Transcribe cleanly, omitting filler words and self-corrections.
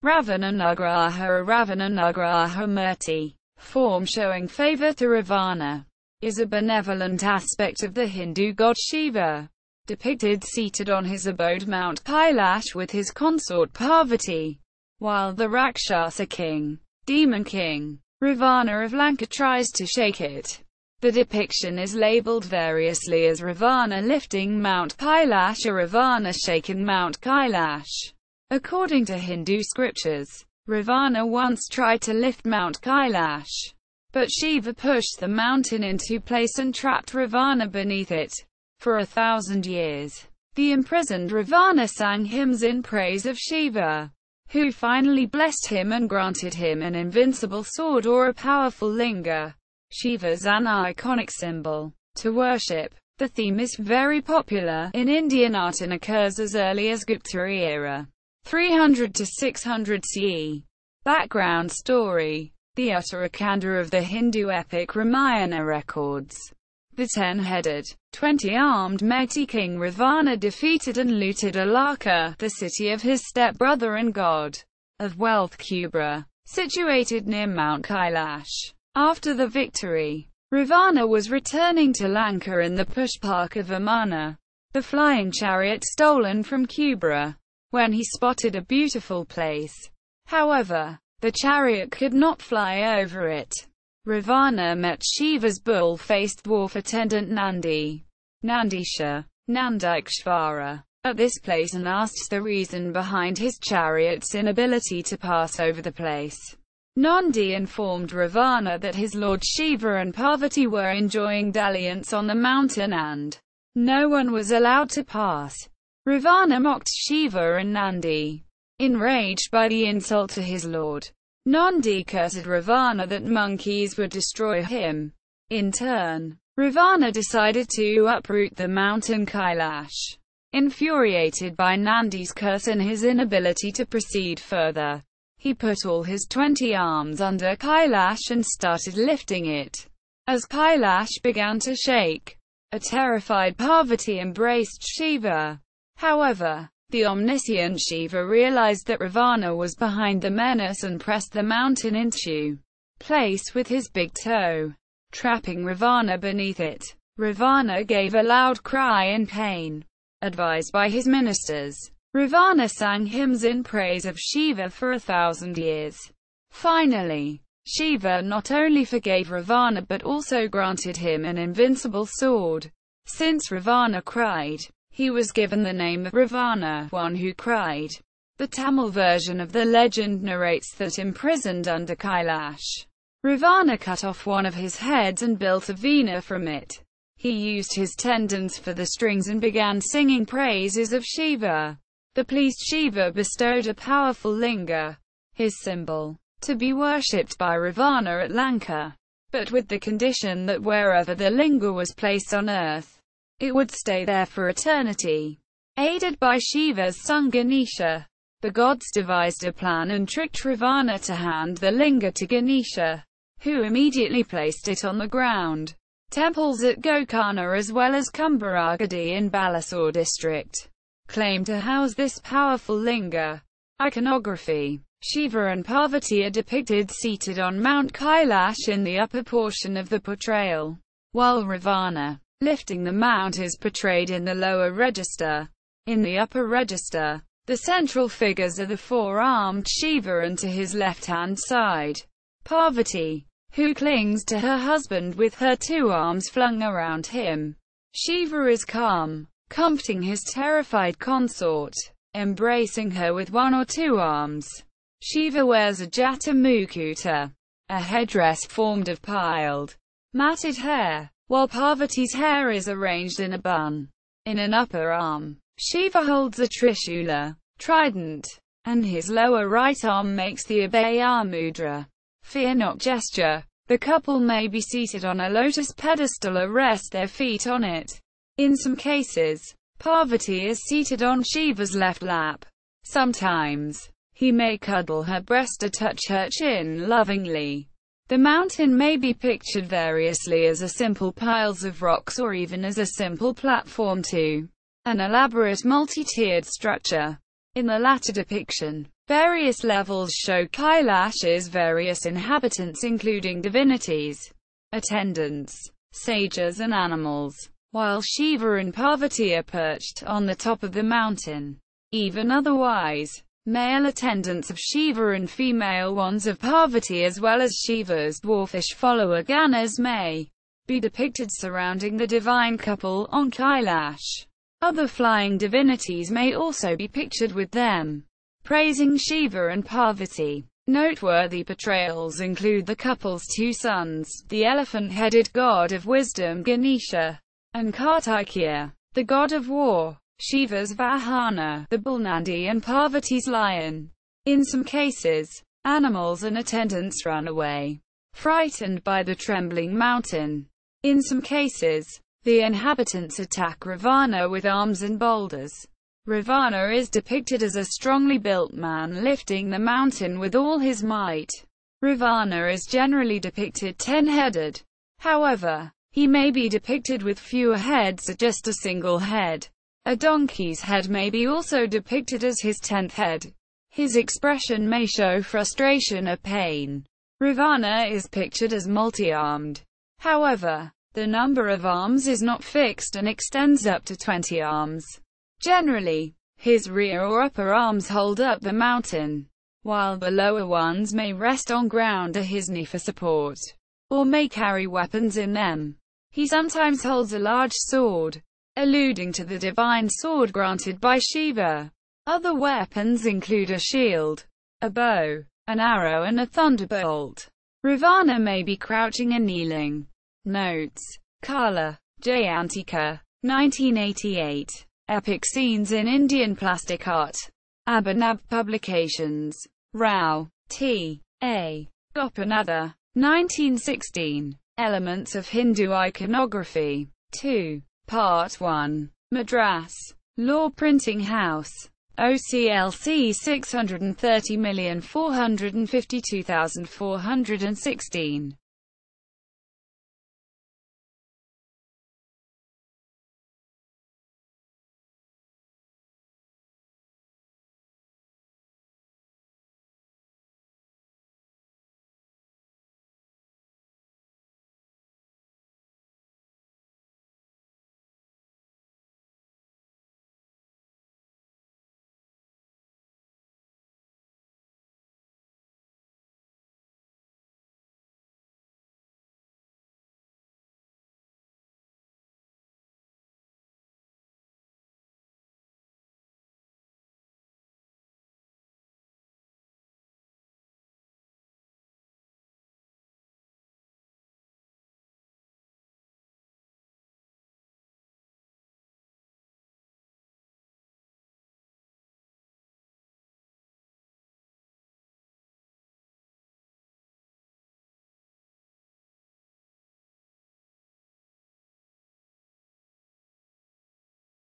Ravananugraha or Ravananugraha-murti, form showing favour to Ravana, is a benevolent aspect of the Hindu god Shiva, depicted seated on his abode Mount Kailash with his consort Parvati, while the rakshasa-king, demon king, Ravana of Lanka tries to shake it. The depiction is labeled variously as Ravana Lifting Mount Kailash or Ravana Shaking Mount Kailash. According to Hindu scriptures, Ravana once tried to lift Mount Kailash, but Shiva pushed the mountain into place and trapped Ravana beneath it. For 1,000 years, the imprisoned Ravana sang hymns in praise of Shiva, who finally blessed him and granted him an invincible sword or a powerful linga. Shiva's an iconic symbol to worship. The theme is very popular in Indian art and occurs as early as Gupta era, 300 to 600 CE. Background story: the Uttarakhanda of the Hindu epic Ramayana records. The 10-headed, 20-armed mighty king Ravana defeated and looted Lanka, the city of his stepbrother and god of wealth Kubra, situated near Mount Kailash. After the victory, Ravana was returning to Lanka in the Pushpaka Vimana, the flying chariot stolen from Kubra, when he spotted a beautiful place. However, the chariot could not fly over it. Ravana met Shiva's bull-faced dwarf attendant Nandisha, Nandikshvara, at this place and asked the reason behind his chariot's inability to pass over the place. Nandi informed Ravana that his lord Shiva and Parvati were enjoying dalliance on the mountain and no one was allowed to pass. Ravana mocked Shiva and Nandi. Enraged by the insult to his lord, Nandi cursed Ravana that monkeys would destroy him. In turn, Ravana decided to uproot the mountain Kailash. Infuriated by Nandi's curse and his inability to proceed further, he put all his 20 arms under Kailash and started lifting it. As Kailash began to shake, a terrified Parvati embraced Shiva. However, the omniscient Shiva realized that Ravana was behind the menace and pressed the mountain into place with his big toe, trapping Ravana beneath it. Ravana gave a loud cry in pain. Advised by his ministers, Ravana sang hymns in praise of Shiva for 1,000 years. Finally, Shiva not only forgave Ravana but also granted him an invincible sword. Since Ravana cried, he was given the name of Ravana, one who cried. The Tamil version of the legend narrates that imprisoned under Kailash, Ravana cut off one of his heads and built a veena from it. He used his tendons for the strings and began singing praises of Shiva. The pleased Shiva bestowed a powerful linga, his symbol, to be worshipped by Ravana at Lanka, but with the condition that wherever the linga was placed on earth, it would stay there for eternity. Aided by Shiva's son Ganesha, the gods devised a plan and tricked Ravana to hand the linga to Ganesha, who immediately placed it on the ground. Temples at Gokarna as well as Kumbaragadi in Balasore district claim to house this powerful linga. Iconography: Shiva and Parvati are depicted seated on Mount Kailash in the upper portion of the portrayal, while Ravana, lifting the mount, is portrayed in the lower register. In the upper register, the central figures are the four-armed Shiva and to his left-hand side, Parvati, who clings to her husband with her two arms flung around him. Shiva is calm, comforting his terrified consort, embracing her with one or two arms. Shiva wears a jata mukuta, a headdress formed of piled, matted hair, while Parvati's hair is arranged in a bun. In an upper arm, Shiva holds a trishula, trident, and his lower right arm makes the abhaya mudra, fear not gesture. The couple may be seated on a lotus pedestal or rest their feet on it. In some cases, Parvati is seated on Shiva's left lap. Sometimes, he may cuddle her breast or touch her chin lovingly. The mountain may be pictured variously as a simple piles of rocks or even as a simple platform to an elaborate multi-tiered structure. In the latter depiction, Various levels show Kailash's various inhabitants including divinities, attendants, sages and animals, while Shiva and Parvati are perched on the top of the mountain. Even otherwise, male attendants of Shiva and female ones of Parvati as well as Shiva's dwarfish follower Ganas may be depicted surrounding the divine couple on Kailash. Other flying divinities may also be pictured with them, praising Shiva and Parvati. Noteworthy portrayals include the couple's two sons, the elephant-headed god of wisdom Ganesha, and Kartikeya, the god of war, Shiva's Vahana, the bull Nandi, and Parvati's lion. In some cases, animals and attendants run away, frightened by the trembling mountain. In some cases, the inhabitants attack Ravana with arms and boulders. Ravana is depicted as a strongly built man lifting the mountain with all his might. Ravana is generally depicted 10-headed. However, he may be depicted with fewer heads or just a single head. A donkey's head may be also depicted as his 10th head. His expression may show frustration or pain. Ravana is pictured as multi-armed. However, the number of arms is not fixed and extends up to 20 arms. Generally, his rear or upper arms hold up the mountain, while the lower ones may rest on ground or his knee for support, or may carry weapons in them. He sometimes holds a large sword, alluding to the divine sword granted by Shiva. Other weapons include a shield, a bow, an arrow and a thunderbolt. Ravana may be crouching and kneeling. Notes: Kala, J. Antika, 1988. Epic Scenes in Indian Plastic Art. Abhinav Publications. Rao, T. A. Gopinatha, 1916. Elements of Hindu Iconography. 2. Part 1. Madras. Law Printing House. OCLC 630,452,416.